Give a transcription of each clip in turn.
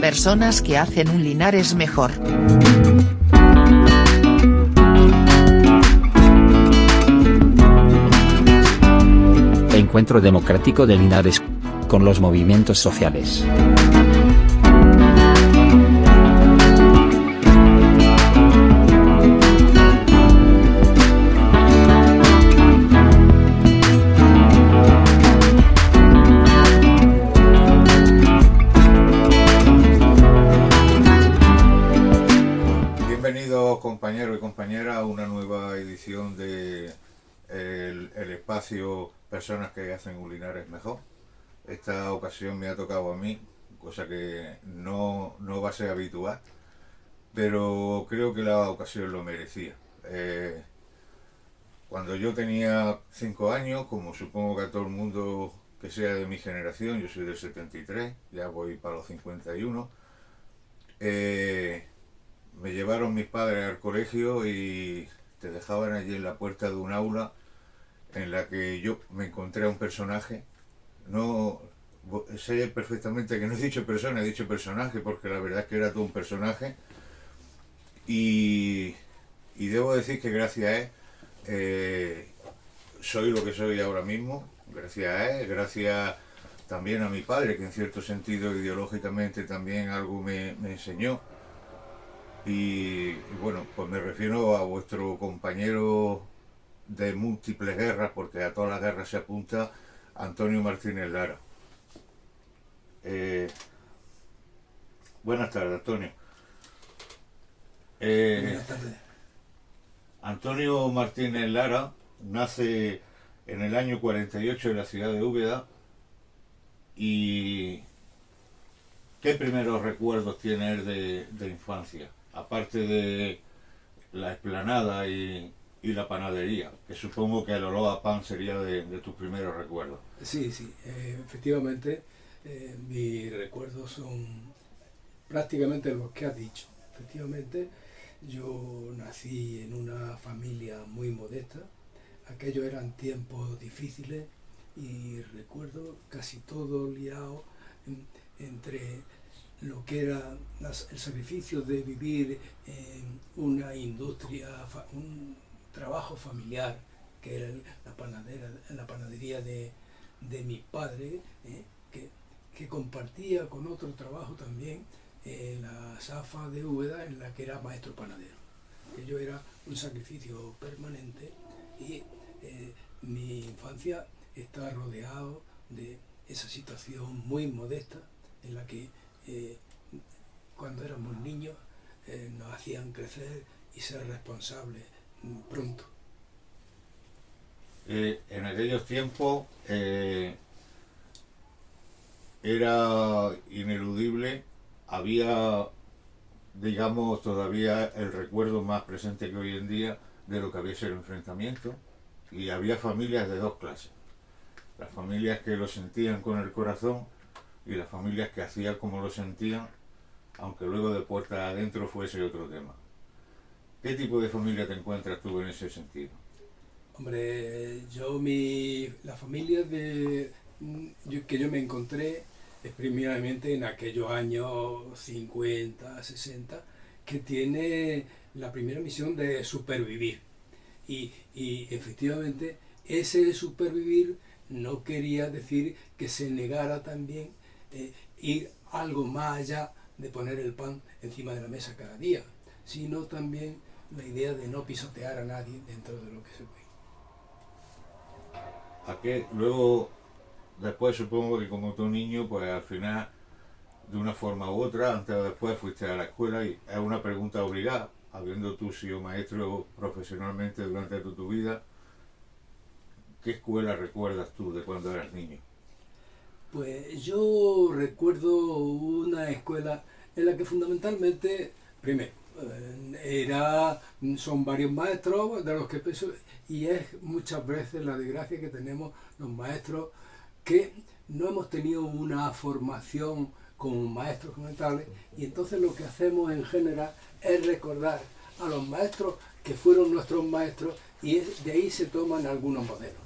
personas que hacen un Linares mejor. Encuentro Democrático de Linares con los movimientos sociales. Bienvenidos compañeros y compañeras a una nueva edición de el espacio Personas que hacen un Linares mejor. Esta ocasión me ha tocado a mí, cosa que no va a ser habitual, pero creo que la ocasión lo merecía. Cuando yo tenía 5 años, como supongo que a todo el mundo que sea de mi generación, yo soy del 73, ya voy para los 51, me llevaron mis padres al colegio y te dejaban allí en la puerta de un aula en la que yo me encontré a un personaje. No sé perfectamente que no he dicho persona, he dicho personaje, porque la verdad es que era todo un personaje. Y debo decir que gracias a él soy lo que soy ahora mismo, gracias a él, gracias también a mi padre, que en cierto sentido ideológicamente también algo me enseñó. Y bueno, pues me refiero a vuestro compañero de múltiples guerras, porque a todas las guerras se apunta, Antonio Martínez Lara. Buenas tardes, Antonio. Buenas tardes. Antonio Martínez Lara nace en el año 48 en la ciudad de Úbeda. ¿Y qué primeros recuerdos tiene él de infancia? Aparte de la explanada y la panadería, que supongo que el olor a pan sería de tus primeros recuerdos. Sí, efectivamente, mis recuerdos son prácticamente los que has dicho. Efectivamente, yo nací en una familia muy modesta, aquellos eran tiempos difíciles y recuerdo casi todo liado entre lo que era el sacrificio de vivir en una industria, un trabajo familiar, que era la panadería de mi padre, que compartía con otro trabajo también en la Safa de Úbeda, en la que era maestro panadero. Ello era un sacrificio permanente y mi infancia está rodeado de esa situación muy modesta en la que cuando éramos niños nos hacían crecer y ser responsables pronto. En aquellos tiempos era ineludible, había, digamos, todavía el recuerdo más presente que hoy en día de lo que había sido el enfrentamiento, y había familias de dos clases: las familias que lo sentían con el corazón y las familias que hacían como lo sentían, aunque luego de puertas adentro fuese otro tema. ¿Qué tipo de familia te encuentras tú en ese sentido? Hombre, la familia que yo me encontré es primeramente en aquellos años 50, 60, que tiene la primera misión de supervivir. Y efectivamente ese supervivir no quería decir que se negara también ir algo más allá de poner el pan encima de la mesa cada día, sino también la idea de no pisotear a nadie dentro de lo que se puede. ¿A qué? Luego, después supongo que como tu niño, pues al final, de una forma u otra, antes o después fuiste a la escuela, y es una pregunta obligada, habiendo tú sido maestro profesionalmente durante toda tu vida. ¿Qué escuela recuerdas tú de cuando eras niño? Pues yo recuerdo una escuela en la que fundamentalmente, primero, son varios maestros de los que pienso, y es muchas veces la desgracia que tenemos los maestros que no hemos tenido una formación como maestros como tales, y entonces lo que hacemos en general es recordar a los maestros que fueron nuestros maestros, y de ahí se toman algunos modelos.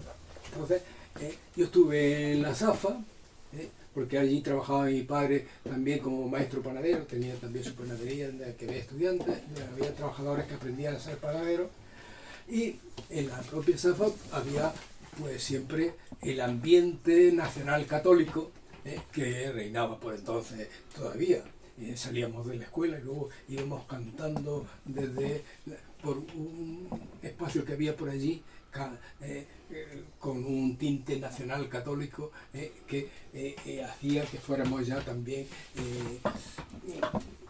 Entonces yo estuve en la Safa porque allí trabajaba mi padre también como maestro panadero, tenía también su panadería en la que había estudiantes, había trabajadores que aprendían a ser panaderos, y en la propia SAFAP había pues siempre el ambiente nacional católico que reinaba por entonces todavía. Salíamos de la escuela y luego íbamos cantando por un espacio que había por allí con un tinte nacional católico que hacía que fuéramos ya también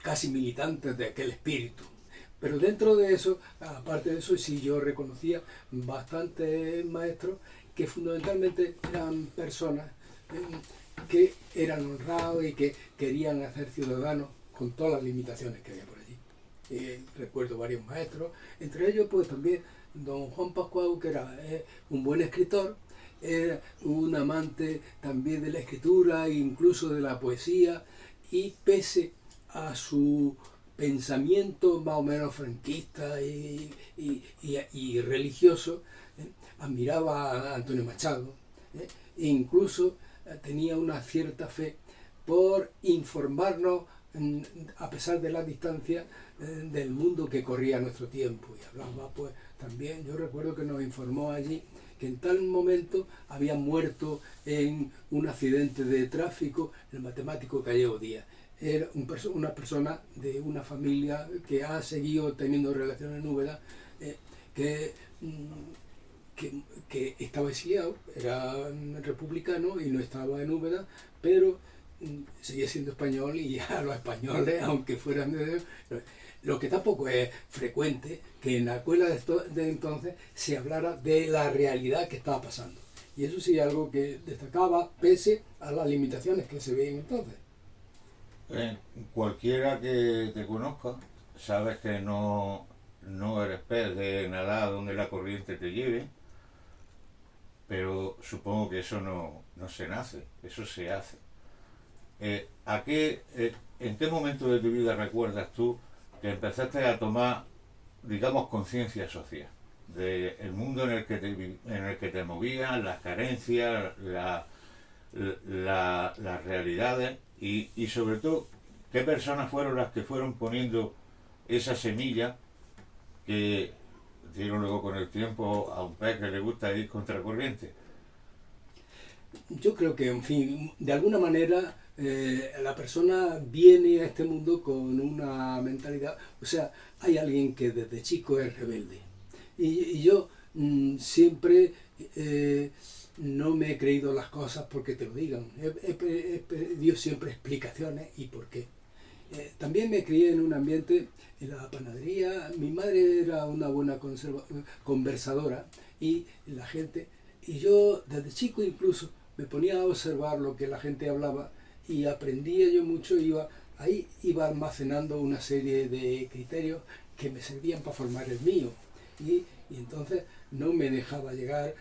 casi militantes de aquel espíritu. Pero dentro de eso, aparte de eso, sí yo reconocía bastantes maestros que fundamentalmente eran personas que eran honrados y que querían hacer ciudadanos con todas las limitaciones que había por allí. Recuerdo varios maestros, entre ellos pues también don Juan Pascual, que era un buen escritor, era un amante también de la escritura e incluso de la poesía, y pese a su pensamiento más o menos franquista y religioso, admiraba a Antonio Machado, e incluso tenía una cierta fe por informarnos, a pesar de la distancia, del mundo que corría a nuestro tiempo. Y hablaba pues también, yo recuerdo que nos informó allí que en tal momento había muerto en un accidente de tráfico el matemático Gallego Díaz. Era una persona de una familia que ha seguido teniendo relaciones en Úbeda, que estaba exiliado, era republicano y no estaba en Úbeda, pero seguía siendo español, y a los españoles, aunque fueran de... Lo que tampoco es frecuente que en la escuela de entonces se hablara de la realidad que estaba pasando. Y eso sí es algo que destacaba pese a las limitaciones que se veían entonces. Cualquiera que te conozca, sabes que no eres pez de nadar donde la corriente te lleve, pero supongo que eso no se nace, eso se hace. ¿En qué momento de tu vida recuerdas tú que empezaste a tomar, digamos, conciencia social del mundo en el que te movías, las carencias, las realidades y sobre todo qué personas fueron las que fueron poniendo esa semilla que dieron luego con el tiempo a un pez que le gusta ir contracorriente? Yo creo que, en fin, de alguna manera la persona viene a este mundo con una mentalidad, o sea, hay alguien que desde chico es rebelde. Y yo siempre no me he creído las cosas porque te lo digan. He pedido siempre explicaciones y por qué. También me crié en un ambiente, en la panadería. Mi madre era una buena conversadora y la gente, y yo desde chico incluso me ponía a observar lo que la gente hablaba y aprendía yo mucho. Ahí iba almacenando una serie de criterios que me servían para formar el mío, y entonces no me dejaba llegar,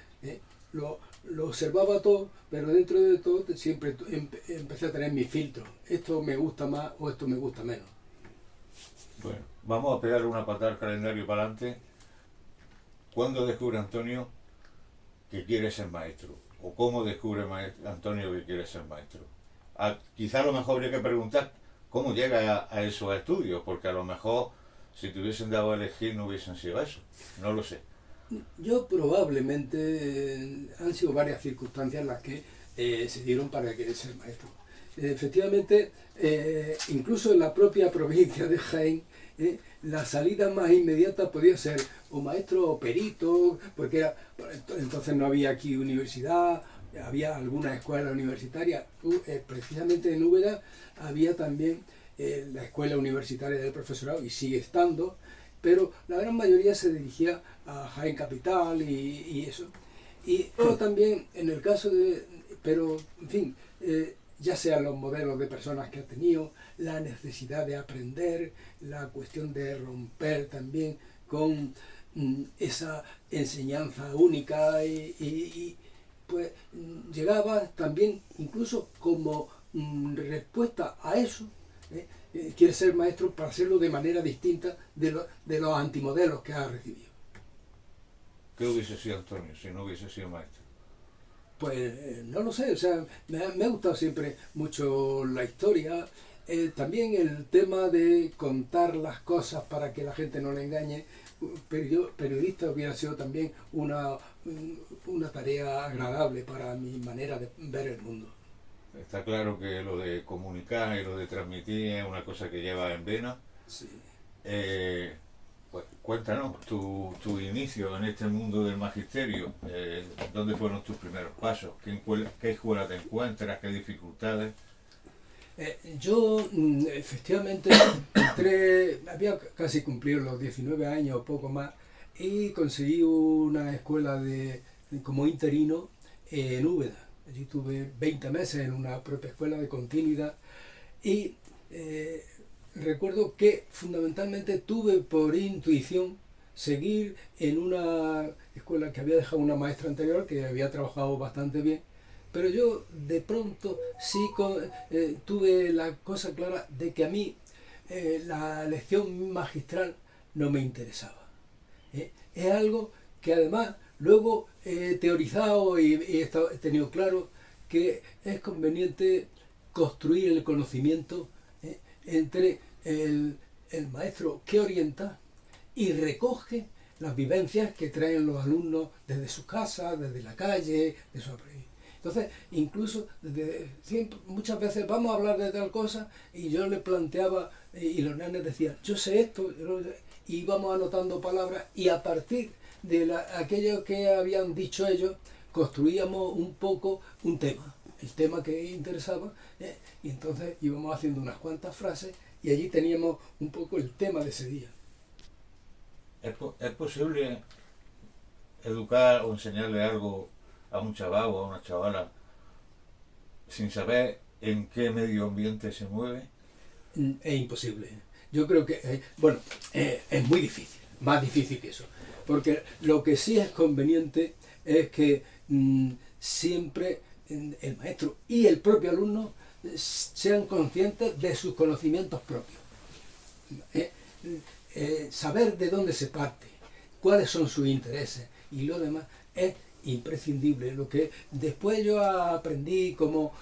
lo observaba todo, pero dentro de todo siempre empecé a tener mis filtros. Esto me gusta más o esto me gusta menos. Bueno, vamos a pegarle una patada al calendario para adelante. ¿Cuándo descubre Antonio que quiere ser maestro? ¿O cómo descubre Antonio que quiere ser maestro? Quizá a lo mejor habría que preguntar cómo llega a esos estudios, porque a lo mejor si te hubiesen dado a elegir no hubiesen sido eso. No lo sé. Yo probablemente han sido varias circunstancias las que se dieron para querer ser maestro. Efectivamente, incluso en la propia provincia de Jaén, la salida más inmediata podía ser o maestro o perito, porque entonces no había aquí universidad, había alguna escuela universitaria. Precisamente en Úbeda había también la escuela universitaria del profesorado, y sigue estando, pero la gran mayoría se dirigía a Jaén Capital y eso. Pero también en el caso pero en fin, ya sean los modelos de personas que ha tenido, la necesidad de aprender, la cuestión de romper también con esa enseñanza única, y pues llegaba también incluso como respuesta a eso. Quiere ser maestro para hacerlo de manera distinta de los antimodelos que ha recibido. ¿Qué hubiese sido Antonio si no hubiese sido maestro? Pues no lo sé, o sea, me ha gustado siempre mucho la historia, también el tema de contar las cosas para que la gente no le engañe. Periodista hubiera sido también una tarea agradable para mi manera de ver el mundo. Está claro que lo de comunicar y lo de transmitir es una cosa que lleva en vena. Sí. Pues cuéntanos tu inicio en este mundo del magisterio. ¿Dónde fueron tus primeros pasos? ¿Qué escuela te encuentras? ¿Qué dificultades? Yo efectivamente había casi cumplido los 19 años o poco más, y conseguí una escuela como interino en Úbeda. Allí tuve 20 meses en una propia escuela de continuidad, y recuerdo que fundamentalmente tuve por intuición seguir en una escuela que había dejado una maestra anterior que había trabajado bastante bien, pero yo de pronto sí tuve la cosa clara de que a mí la lección magistral no me interesaba. Es algo que además luego he teorizado y he tenido claro que es conveniente construir el conocimiento entre el maestro que orienta y recoge las vivencias que traen los alumnos desde su casa, desde la calle, de su aprendizaje. Entonces, incluso muchas veces vamos a hablar de tal cosa y yo le planteaba, y los nenes decían, yo sé esto, y íbamos anotando palabras, y a partir de aquello que habían dicho ellos, construíamos un poco un tema, el tema que interesaba, y entonces íbamos haciendo unas cuantas frases, y allí teníamos un poco el tema de ese día. ¿Es posible educar o enseñarle algo a un chaval o a una chavala sin saber en qué medio ambiente se mueve? Es imposible. Yo creo que, es muy difícil, más difícil que eso. Porque lo que sí es conveniente es que siempre el maestro y el propio alumno sean conscientes de sus conocimientos propios. Saber de dónde se parte, cuáles son sus intereses y lo demás es imprescindible. Lo que después yo aprendí como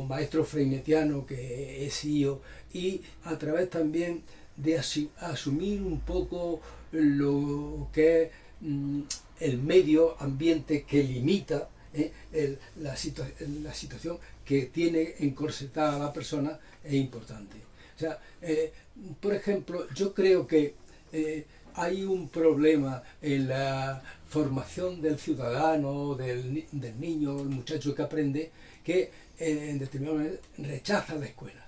maestro freinetiano que he sido, y a través también de asumir un poco lo que es el medio ambiente que limita la situación que tiene encorsetada a la persona, es importante. O sea, por ejemplo, yo creo que hay un problema en la formación del ciudadano, del niño, el muchacho que aprende, que en determinado momento rechaza la escuela.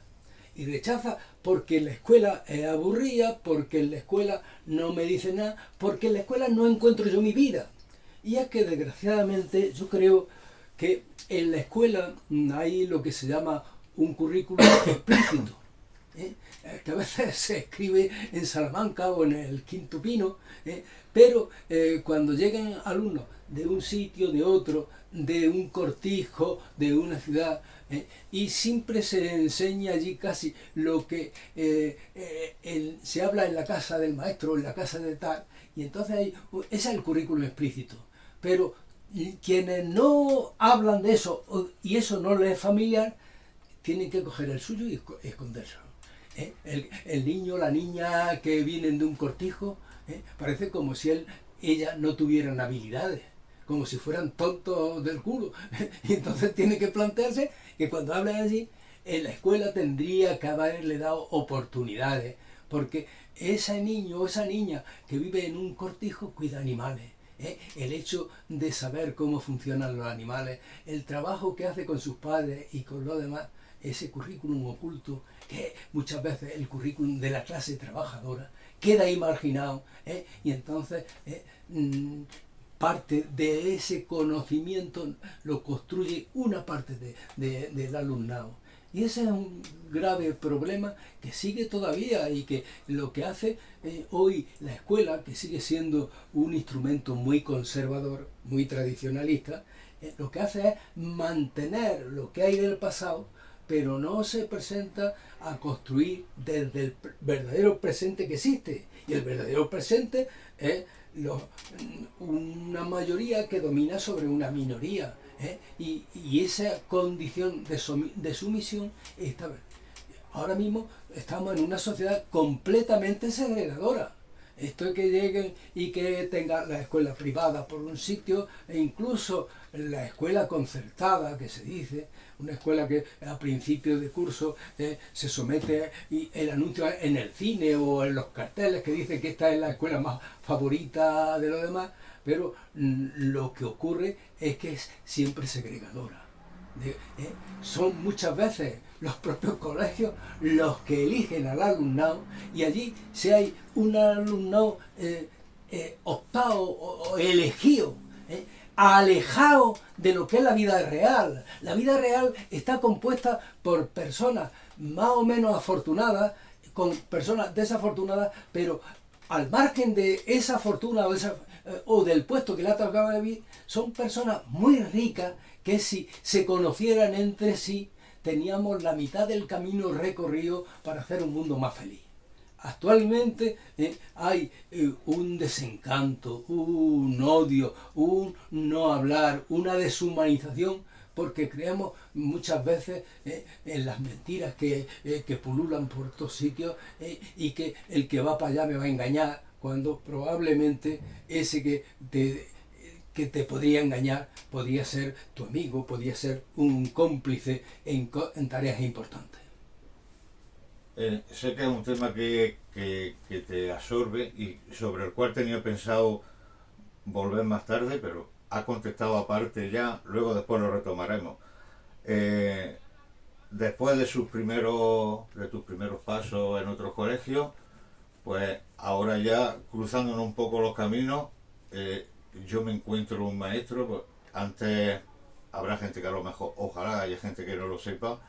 Y rechaza porque la escuela es aburrida, porque en la escuela no me dice nada, porque en la escuela no encuentro yo mi vida. Y es que desgraciadamente yo creo que en la escuela hay lo que se llama un currículum explícito, que a veces se escribe en Salamanca o en el Quinto Pino, pero cuando llegan alumnos de un sitio, de otro, de un cortijo, de una ciudad, y siempre se enseña allí casi lo que se habla en la casa del maestro, en la casa de tal, y entonces ese es el currículum explícito. Pero quienes no hablan de eso y eso no les es familiar, tienen que coger el suyo y escondérselo. El niño, la niña que vienen de un cortijo, parece como si ella no tuvieran habilidades, como si fueran tontos del culo. Y entonces tiene que plantearse que cuando hablan así, en la escuela tendría que haberle dado oportunidades, porque ese niño o esa niña que vive en un cortijo cuida animales. El hecho de saber cómo funcionan los animales, el trabajo que hace con sus padres y con los demás, ese currículum oculto, que muchas veces el currículum de la clase trabajadora, queda ahí marginado, y entonces parte de ese conocimiento lo construye una parte del alumnado. Y ese es un grave problema que sigue todavía, y que lo que hace hoy la escuela, que sigue siendo un instrumento muy conservador, muy tradicionalista, lo que hace es mantener lo que hay del pasado, pero no se presenta a construir desde el verdadero presente que existe. Y el verdadero presente es una mayoría que domina sobre una minoría, ¿eh? Y esa condición de sumisión está. Ahora mismo estamos en una sociedad completamente segregadora. Esto de que lleguen y que tengan la escuela privada por un sitio, e incluso la escuela concertada, que se dice, una escuela que a principio de curso se somete y el anuncio en el cine o en los carteles que dice que esta es la escuela más favorita de los demás, pero lo que ocurre es que es siempre segregadora. Son muchas veces los propios colegios los que eligen al alumnado, y allí si hay un alumnado optado o elegido, alejado de lo que es la vida real. La vida real está compuesta por personas más o menos afortunadas, con personas desafortunadas, pero al margen de esa fortuna o del puesto que le ha tocado vivir, son personas muy ricas que si se conocieran entre sí, teníamos la mitad del camino recorrido para hacer un mundo más feliz. Actualmente hay un desencanto, un odio, un no hablar, una deshumanización, porque creemos muchas veces en las mentiras que pululan por estos sitios, y que el que va para allá me va a engañar, cuando probablemente ese que te podría engañar podría ser tu amigo, podría ser un cómplice en tareas importantes. Sé que es un tema que te absorbe y sobre el cual tenía pensado volver más tarde, pero ha contestado aparte ya, luego después lo retomaremos. Después de tus primeros pasos en otros colegios, pues ahora ya cruzándonos un poco los caminos, yo me encuentro un maestro. Pues antes habrá gente que a lo mejor, ojalá haya gente que no lo sepa.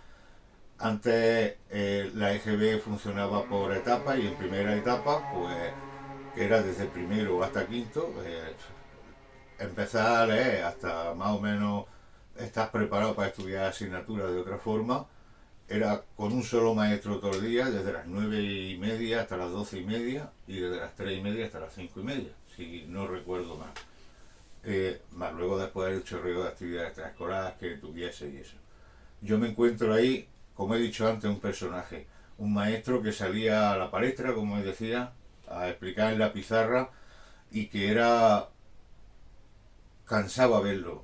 Antes la EGB funcionaba por etapas, y en primera etapa, pues que era desde primero hasta quinto, empezar a leer hasta más o menos estás preparado para estudiar asignaturas de otra forma. Era con un solo maestro todo el día, desde las 9:30 hasta las 12:30, y desde las 3:30 hasta las 5:30, si no recuerdo mal. Más luego después el chorreo de actividades extraescolares que tuviese y eso. Yo me encuentro ahí, como he dicho antes, un personaje, un maestro que salía a la palestra, como decía, a explicar en la pizarra, y que era, cansaba verlo,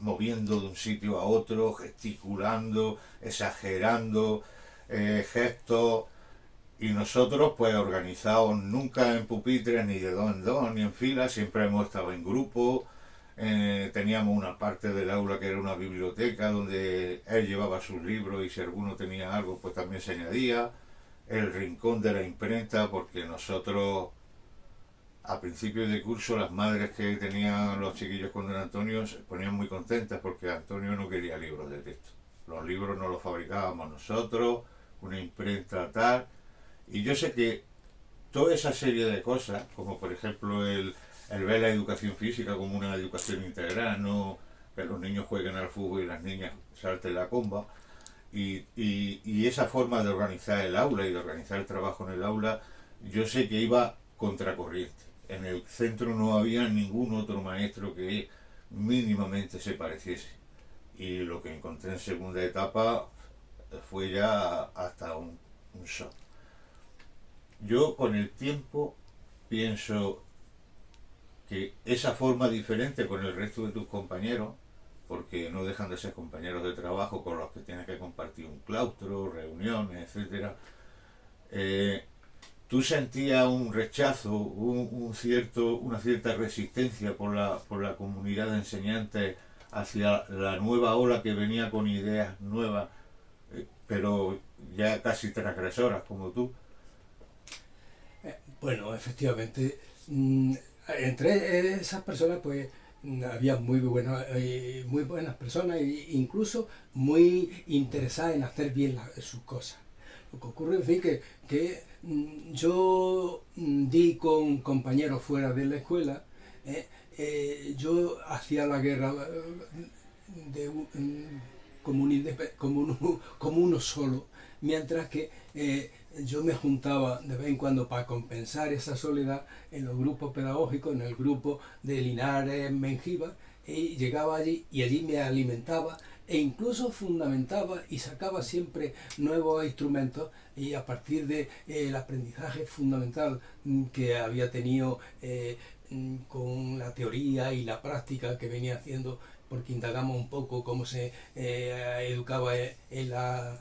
moviendo de un sitio a otro, gesticulando, exagerando, gestos, y nosotros pues organizados nunca en pupitres, ni de dos en dos, ni en fila, siempre hemos estado en grupo. Teníamos una parte del aula que era una biblioteca donde él llevaba sus libros, y si alguno tenía algo pues también se añadía. El rincón de la imprenta, porque nosotros a principios de curso las madres que tenían los chiquillos con don Antonio se ponían muy contentas, porque Antonio no quería libros de texto. Los libros no los fabricábamos nosotros, una imprenta tal. Y yo sé que toda esa serie de cosas, como por ejemplo el ver la educación física como una educación integral, no que los niños jueguen al fútbol y las niñas salten la comba, y esa forma de organizar el aula y de organizar el trabajo en el aula, yo sé que iba contracorriente. En el centro no había ningún otro maestro que mínimamente se pareciese, y lo que encontré en segunda etapa fue ya hasta un shock. Yo con el tiempo pienso que esa forma diferente con el resto de tus compañeros, porque no dejan de ser compañeros de trabajo con los que tienes que compartir un claustro, reuniones, etcétera, tú sentías un rechazo, una cierta resistencia por la comunidad de enseñantes hacia la nueva ola que venía con ideas nuevas, pero ya casi transgresoras como tú. Bueno, efectivamente, entre esas personas pues había muy buenas personas, e incluso muy interesadas en hacer bien sus cosas. Lo que ocurre, en fin, que yo di con compañeros fuera de la escuela. Yo hacía la guerra como uno solo, mientras que yo me juntaba de vez en cuando para compensar esa soledad en los grupos pedagógicos, en el grupo de Linares, Mengíbar, y llegaba allí y allí me alimentaba e incluso fundamentaba y sacaba siempre nuevos instrumentos, y a partir de el aprendizaje fundamental que había tenido con la teoría y la práctica que venía haciendo, porque indagamos un poco cómo se educaba en la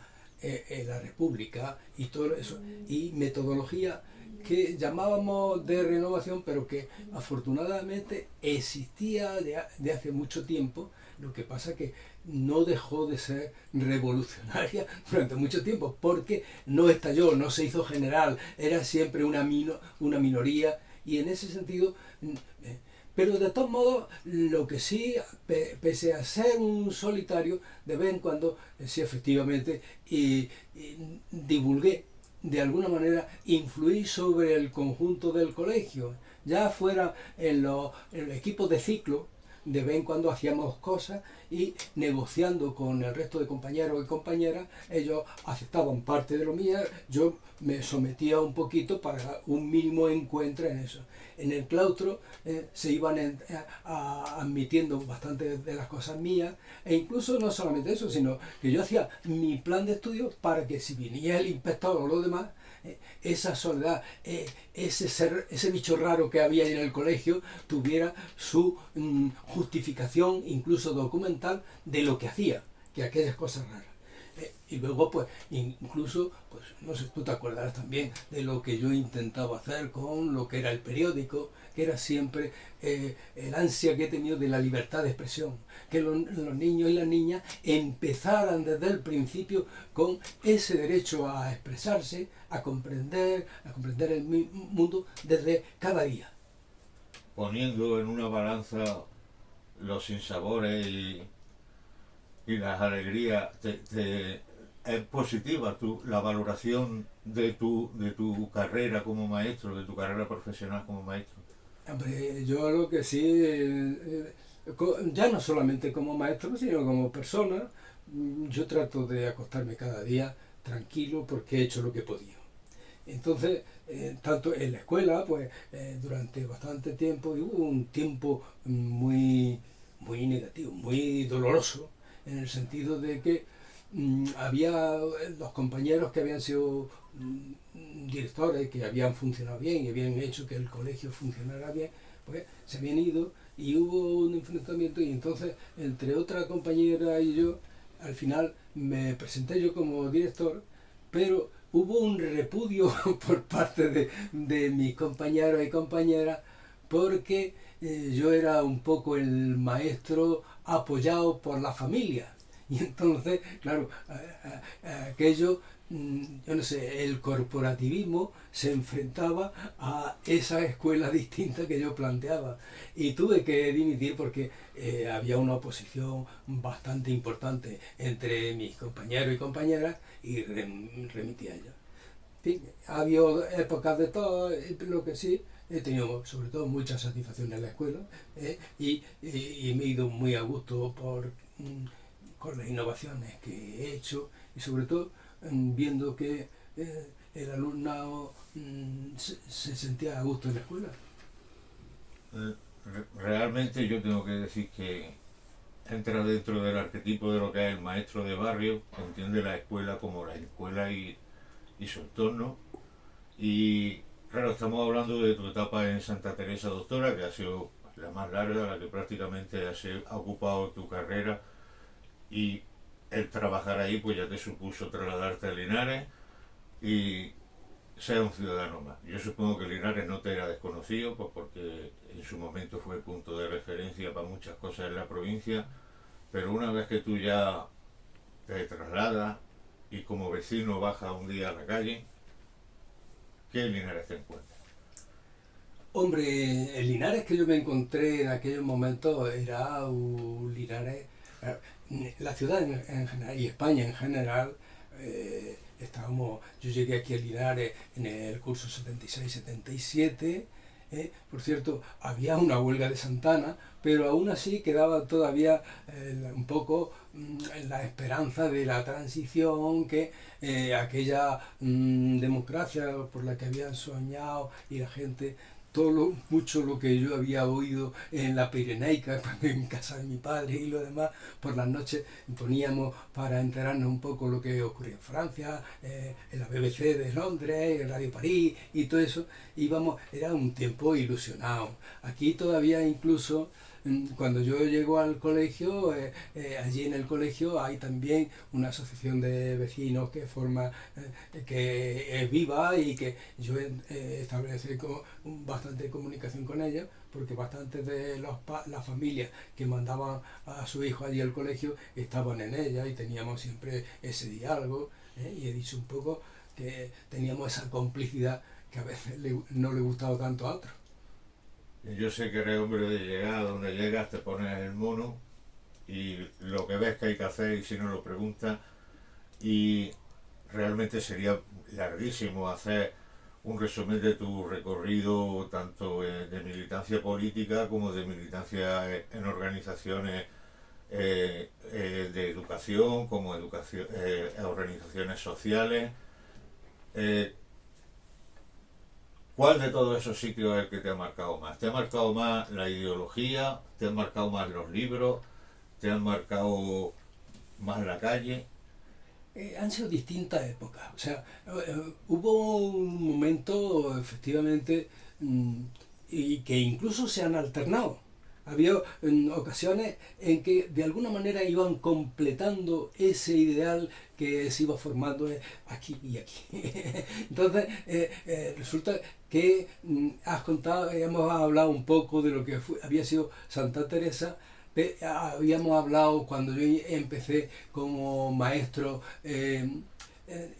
República y todo eso, y metodología que llamábamos de renovación, pero que afortunadamente existía de hace mucho tiempo. Lo que pasa que no dejó de ser revolucionaria durante mucho tiempo, porque no estalló, no se hizo general, era siempre una minoría, y en ese sentido... Pero de todos modos, lo que sí, pese a ser un solitario, de vez en cuando, sí efectivamente, divulgué, de alguna manera, influí sobre el conjunto del colegio. Ya fuera en los equipos de ciclo, de vez en cuando hacíamos cosas y negociando con el resto de compañeros y compañeras, ellos aceptaban parte de lo mío, yo me sometía un poquito para un mínimo encuentro en eso. En el claustro se iban admitiendo bastante de las cosas mías, e incluso no solamente eso, sino que yo hacía mi plan de estudio para que si venía el inspector o lo demás, esa soledad, ese bicho raro que había en el colegio tuviera su justificación, incluso documental, de lo que hacía, que aquellas cosas raras. Y luego, pues, incluso, pues, no sé, tú te acordarás también de lo que yo intentaba hacer con lo que era el periódico, que era siempre el ansia que he tenido de la libertad de expresión, que los niños y las niñas empezaran desde el principio con ese derecho a expresarse, a comprender el mundo desde cada día. Poniendo en una balanza los sinsabores y las alegrías, es positiva la valoración de tu carrera como maestro, de tu carrera profesional como maestro. Hombre, yo lo que sí, ya no solamente como maestro, sino como persona, yo trato de acostarme cada día tranquilo porque he hecho lo que he podido. Entonces, tanto en la escuela, pues durante bastante tiempo, y hubo un tiempo muy negativo, muy doloroso, en el sentido de que había los compañeros que habían sido directores, que habían funcionado bien y habían hecho que el colegio funcionara bien, pues se habían ido y hubo un enfrentamiento, y entonces entre otra compañera y yo, al final me presenté yo como director, pero hubo un repudio por parte de mis compañeros y compañeras, porque yo era un poco el maestro apoyado por la familia. Y entonces, claro, aquello, yo no sé, el corporativismo se enfrentaba a esa escuela distinta que yo planteaba. Y tuve que dimitir porque había una oposición bastante importante entre mis compañeros y compañeras, y remití a ellos. En fin, ha habido épocas de todo, lo que sí, he tenido sobre todo mucha satisfacción en la escuela, y me he ido muy a gusto con las innovaciones que he hecho, y sobre todo viendo que el alumnado se sentía a gusto en la escuela. Realmente yo tengo que decir que entra dentro del arquetipo de lo que es el maestro de barrio, entiende la escuela como la escuela y su entorno. Y claro, estamos hablando de tu etapa en Santa Teresa Doctora, que ha sido la más larga, la que prácticamente ha ocupado tu carrera, y el trabajar ahí pues ya te supuso trasladarte a Linares y ser un ciudadano más. Yo supongo que Linares no te era desconocido, pues porque en su momento fue punto de referencia para muchas cosas en la provincia, pero una vez que tú ya te trasladas y como vecino bajas un día a la calle, ¿qué Linares te encuentras? Hombre, el Linares que yo me encontré en aquellos momentos era un Linares, la ciudad en general y España en general. Yo llegué aquí a Linares en el curso 76-77, Por cierto, había una huelga de Santana, pero aún así quedaba todavía un poco la esperanza de la transición, que aquella democracia por la que habían soñado y la gente, mucho lo que yo había oído en la Pirenaica, en casa de mi padre y lo demás, por las noches poníamos para enterarnos un poco lo que ocurría en Francia, en la BBC de Londres, en Radio París y todo eso. Era un tiempo ilusionado. Aquí todavía incluso, cuando yo llego al colegio, allí en el colegio hay también una asociación de vecinos que es viva y que yo establecí bastante comunicación con ellos, porque bastantes de las familias que mandaban a su hijo allí al colegio estaban en ella y teníamos siempre ese diálogo, y he dicho un poco que teníamos esa complicidad que a veces no le gustaba tanto a otros. Yo sé que eres hombre de llegar, donde llegas te pones el mono y lo que ves que hay que hacer, y si no lo preguntas, y realmente sería larguísimo hacer un resumen de tu recorrido, tanto de militancia política como de militancia en organizaciones de educación, como organizaciones sociales. ¿Cuál de todos esos sitios es el que te ha marcado más? ¿Te ha marcado más la ideología? ¿Te han marcado más los libros? ¿Te han marcado más la calle? Han sido distintas épocas. O sea, hubo un momento, efectivamente, y que incluso se han alternado. Había ocasiones en que de alguna manera iban completando ese ideal que se iba formando aquí y aquí. Entonces, resulta que hemos hablado un poco de lo que había sido Santa Teresa. Habíamos hablado cuando yo empecé como maestro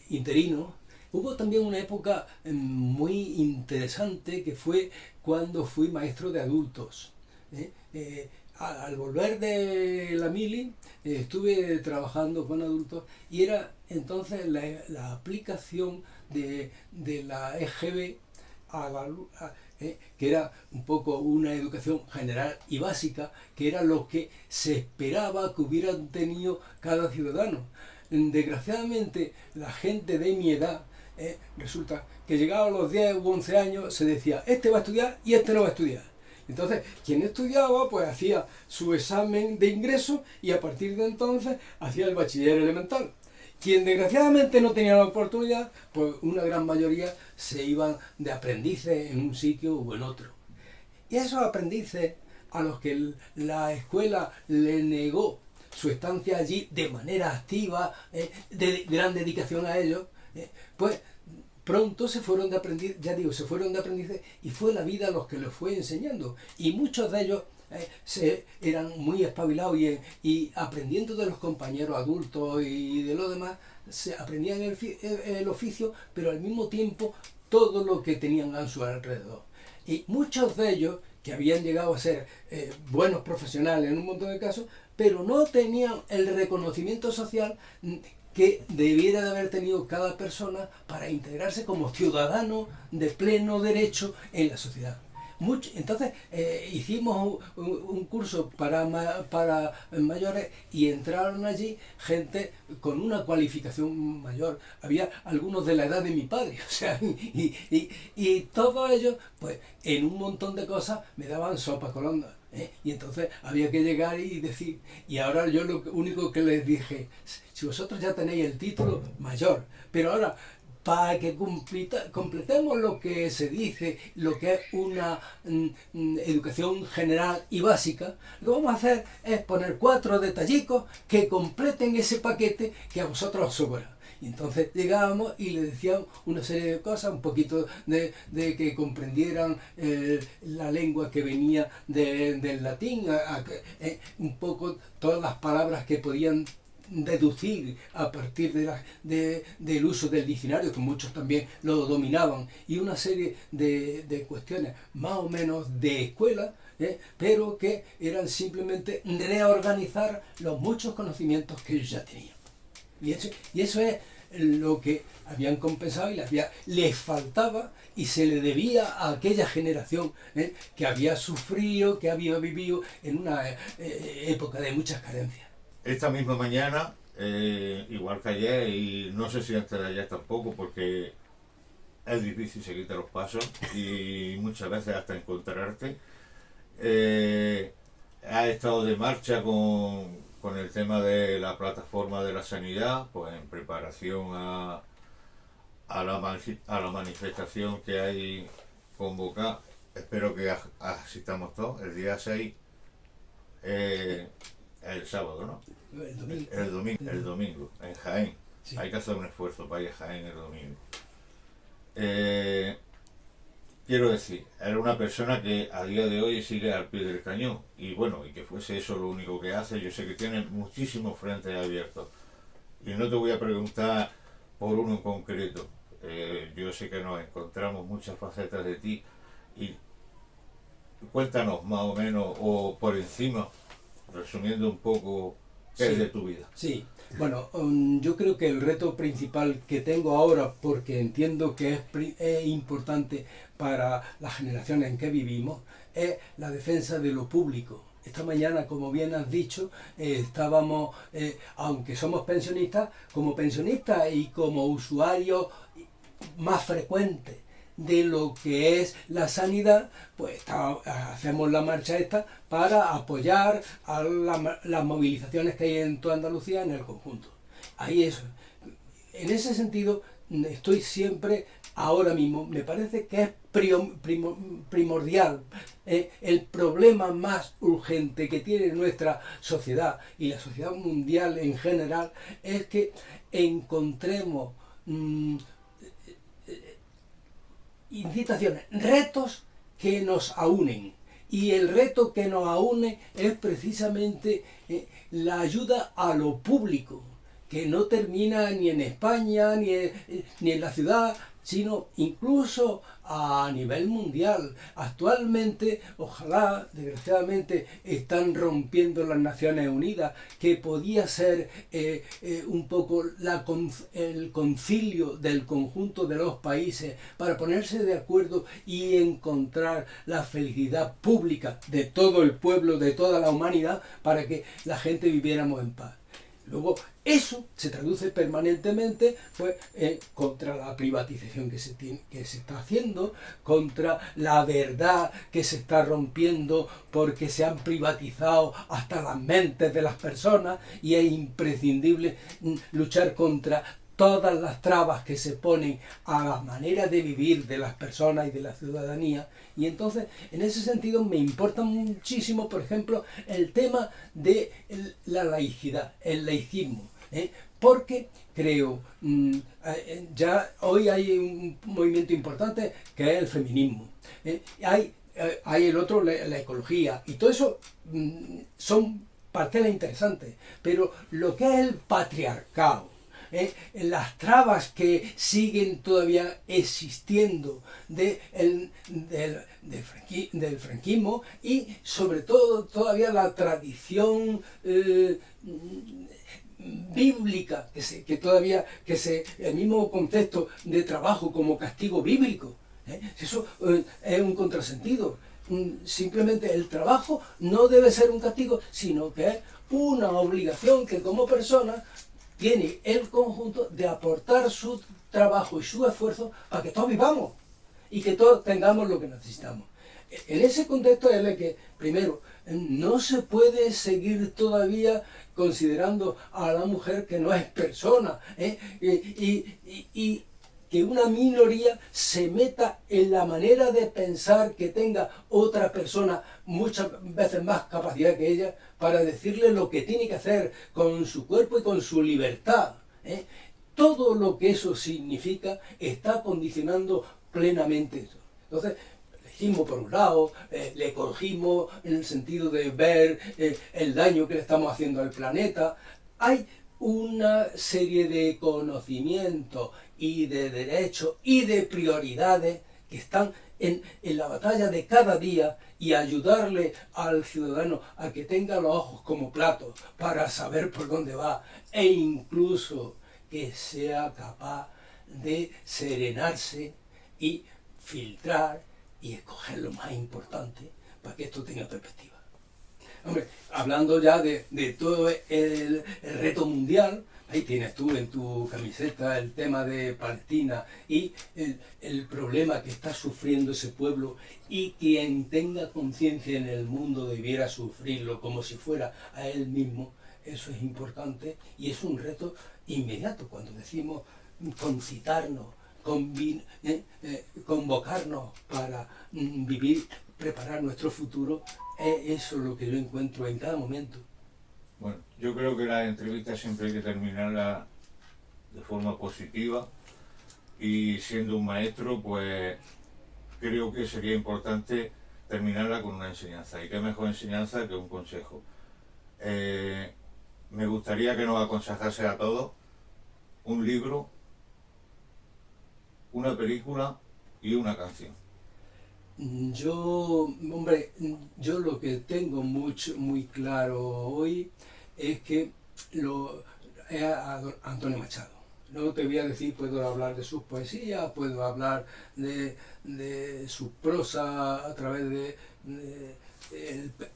interino. Hubo también una época muy interesante que fue cuando fui maestro de adultos. Al volver de la mili, estuve trabajando con adultos, y era entonces la aplicación de la EGB que era un poco una educación general y básica, que era lo que se esperaba que hubieran tenido cada ciudadano. Desgraciadamente, la gente de mi edad, resulta que llegaba a los 10 u 11 años, se decía, este va a estudiar y este no va a estudiar. Entonces, quien estudiaba, pues hacía su examen de ingreso y a partir de entonces hacía el bachiller elemental. Quien desgraciadamente no tenía la oportunidad, pues una gran mayoría se iban de aprendices en un sitio u en otro. Y esos aprendices, a los que la escuela le negó su estancia allí de manera activa, de gran dedicación a ellos, pues pronto se fueron de aprendiz, ya digo, se fueron de aprendices, y fue la vida los que los fue enseñando. Y muchos de ellos eran muy espabilados y aprendiendo de los compañeros adultos y de los demás, se aprendían el oficio, pero al mismo tiempo todo lo que tenían a su alrededor. Y muchos de ellos, que habían llegado a ser buenos profesionales en un montón de casos, pero no tenían el reconocimiento social que debiera de haber tenido cada persona para integrarse como ciudadano de pleno derecho en la sociedad. Entonces hicimos un curso para mayores, y entraron allí gente con una cualificación mayor. Había algunos de la edad de mi padre, o sea, y todos ellos, pues en un montón de cosas me daban sopa colonda. Y entonces había que llegar y decir, y ahora yo lo único que les dije, si vosotros ya tenéis el título mayor, pero ahora para que completemos lo que se dice, lo que es una educación general y básica, lo que vamos a hacer es poner 4 detallicos que completen ese paquete que a vosotros os sobra. Y entonces llegábamos y le decíamos una serie de cosas, un poquito de que comprendieran la lengua que venía del latín, un poco todas las palabras que podían deducir a partir del uso del diccionario, que muchos también lo dominaban, y una serie de cuestiones más o menos de escuela, pero que eran simplemente reorganizar los muchos conocimientos que ellos ya tenían. Y eso es lo que habían compensado y les faltaba y se le debía a aquella generación que había sufrido, que había vivido en una época de muchas carencias. Esta misma mañana, igual que ayer, y no sé si antes de ayer tampoco, porque es difícil seguirte los pasos y muchas veces hasta encontrarte, ha estado de marcha con el tema de la plataforma de la sanidad, pues en preparación a la manifestación que hay convocada. Espero que asistamos todos el día 6, el sábado, ¿no? El domingo, en Jaén. Sí. Hay que hacer un esfuerzo para ir a Jaén el domingo. Quiero decir, era una persona que a día de hoy sigue al pie del cañón, y bueno, y que fuese eso lo único que hace. Yo sé que tiene muchísimos frentes abiertos y no te voy a preguntar por uno en concreto. Yo sé que nos encontramos muchas facetas de ti, y cuéntanos más o menos, o por encima, resumiendo un poco, qué es de tu vida. Sí, bueno, yo creo que el reto principal que tengo ahora, porque entiendo que es importante para las generaciones en que vivimos, es la defensa de lo público. Esta mañana, como bien has dicho, estábamos, aunque somos pensionistas, como pensionistas y como usuarios más frecuentes de lo que es la sanidad, pues hacemos la marcha esta para apoyar a las movilizaciones que hay en toda Andalucía en el conjunto. Ahí eso. En ese sentido, estoy siempre, ahora mismo, me parece que es primordial. El problema más urgente que tiene nuestra sociedad y la sociedad mundial en general es que encontremos incitaciones, retos que nos aúnen. Y el reto que nos aúne es precisamente la ayuda a lo público, que no termina ni en España ni en la ciudad, sino incluso a nivel mundial. Actualmente, ojalá, desgraciadamente, están rompiendo las Naciones Unidas, que podía ser un poco el concilio del conjunto de los países para ponerse de acuerdo y encontrar la felicidad pública de todo el pueblo, de toda la humanidad, para que la gente viviéramos en paz. Luego, eso se traduce permanentemente pues, contra la privatización que se está haciendo, contra la verdad que se está rompiendo porque se han privatizado hasta las mentes de las personas, y es imprescindible luchar contra todas las trabas que se ponen a la manera de vivir de las personas y de la ciudadanía. Y entonces, en ese sentido, me importa muchísimo, por ejemplo, el tema de la laicidad, el laicismo, porque creo, ya hoy hay un movimiento importante que es el feminismo, hay el otro, la ecología, y todo eso son parcelas interesantes, pero lo que es el patriarcado, las trabas que siguen todavía existiendo del franquismo, y sobre todo todavía la tradición bíblica, el mismo concepto de trabajo como castigo bíblico, eso es un contrasentido. Simplemente el trabajo no debe ser un castigo, sino que es una obligación que como persona tiene el conjunto de aportar su trabajo y su esfuerzo para que todos vivamos y que todos tengamos lo que necesitamos. En ese contexto es el que, primero, no se puede seguir todavía considerando a la mujer que no es persona, y que una minoría se meta en la manera de pensar que tenga otra persona muchas veces más capacidad que ella para decirle lo que tiene que hacer con su cuerpo y con su libertad. Todo lo que eso significa está condicionando plenamente eso. Entonces, el laicismo por un lado, el ecologismo en el sentido de ver el daño que le estamos haciendo al planeta. Hay una serie de conocimientos y de derechos y de prioridades que están en la batalla de cada día, y ayudarle al ciudadano a que tenga los ojos como platos para saber por dónde va, e incluso que sea capaz de serenarse y filtrar y escoger lo más importante para que esto tenga perspectiva. Hombre, hablando ya de todo el reto mundial, ahí tienes tú en tu camiseta el tema de Palestina y el problema que está sufriendo ese pueblo, y quien tenga conciencia en el mundo debiera sufrirlo como si fuera a él mismo. Eso es importante y es un reto inmediato cuando decimos concitarnos, convocarnos para vivir, preparar nuestro futuro. Eso es lo que yo encuentro en cada momento. Bueno, yo creo que las entrevistas siempre hay que terminarlas de forma positiva, y siendo un maestro, pues creo que sería importante terminarla con una enseñanza, y qué mejor enseñanza que un consejo. Me gustaría que nos aconsejase a todos un libro, una película y una canción. Yo lo que tengo muy claro hoy es que es a Antonio Machado. No te voy a decir, puedo hablar de sus poesías, puedo hablar de su prosa a través de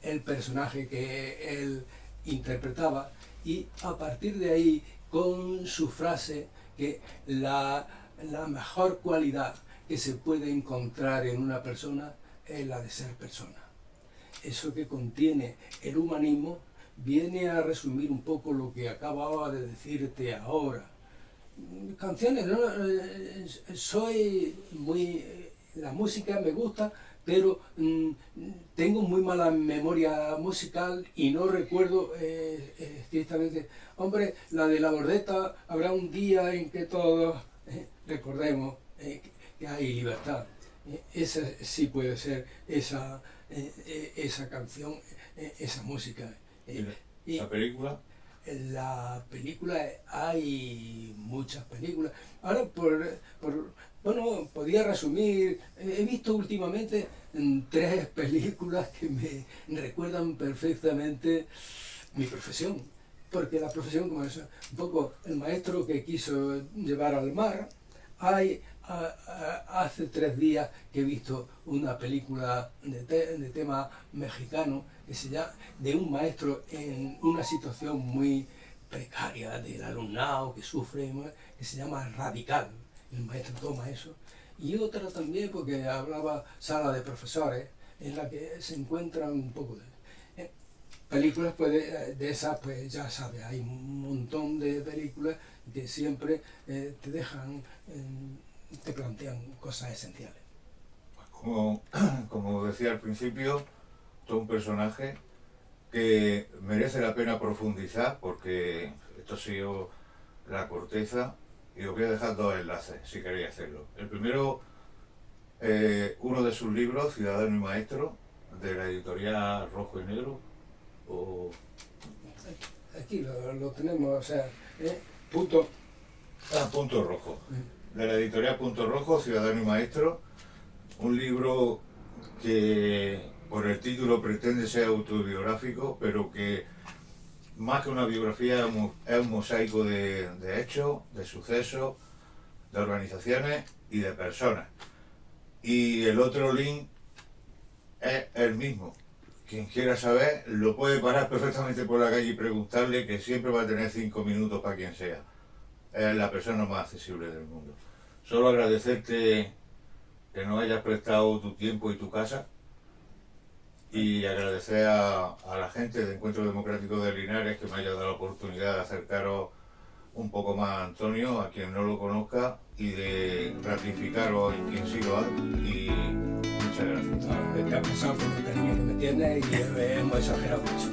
el personaje que él interpretaba, y a partir de ahí, con su frase, que la mejor cualidad que se puede encontrar en una persona es la de ser persona. Eso que contiene el humanismo viene a resumir un poco lo que acababa de decirte ahora. Canciones, ¿no? La música me gusta, pero tengo muy mala memoria musical y no recuerdo estrictamente. Hombre, la de La Bordeta, habrá un día en que todos recordemos que hay libertad. Esa sí puede ser esa canción, esa música. ¿Y la película? La película, hay muchas películas. Ahora, bueno, podía resumir. He visto últimamente 3 películas que me recuerdan perfectamente mi profesión. Porque la profesión, como es un poco el maestro que quiso llevar al mar. Hace 3 días que he visto una película de tema mexicano que se llama, de un maestro en una situación muy precaria del alumnado que sufre, que se llama Radical. El maestro toma eso. Y otra también, porque hablaba Sala de Profesores, en la que se encuentran un poco de películas, pues de esas, pues ya sabes, hay un montón de películas que siempre te dejan, te plantean cosas esenciales. Como decía al principio, todo un personaje que merece la pena profundizar, porque esto ha sido la corteza, y os voy a dejar 2 enlaces si queréis hacerlo. El primero, uno de sus libros, Ciudadano y Maestro, de la editorial Rojo y Negro. Aquí lo tenemos, o sea, punto rojo. De la editorial Punto Rojo, Ciudadano y Maestro, un libro que por el título pretende ser autobiográfico, pero que más que una biografía es un mosaico de hechos, de sucesos, de organizaciones y de personas. Y el otro link es el mismo. Quien quiera saber lo puede parar perfectamente por la calle y preguntarle, que siempre va a tener 5 minutos para quien sea. Es la persona más accesible del mundo. Solo agradecerte que nos hayas prestado tu tiempo y tu casa, y agradecer a la gente de Encuentro Democrático de Linares que me haya dado la oportunidad de acercaros un poco más a Antonio, a quien no lo conozca, y de ratificaros en quien sí lo hace. Y muchas gracias. Te ha pasado por el cariño que me tienes y hemos exagerado mucho.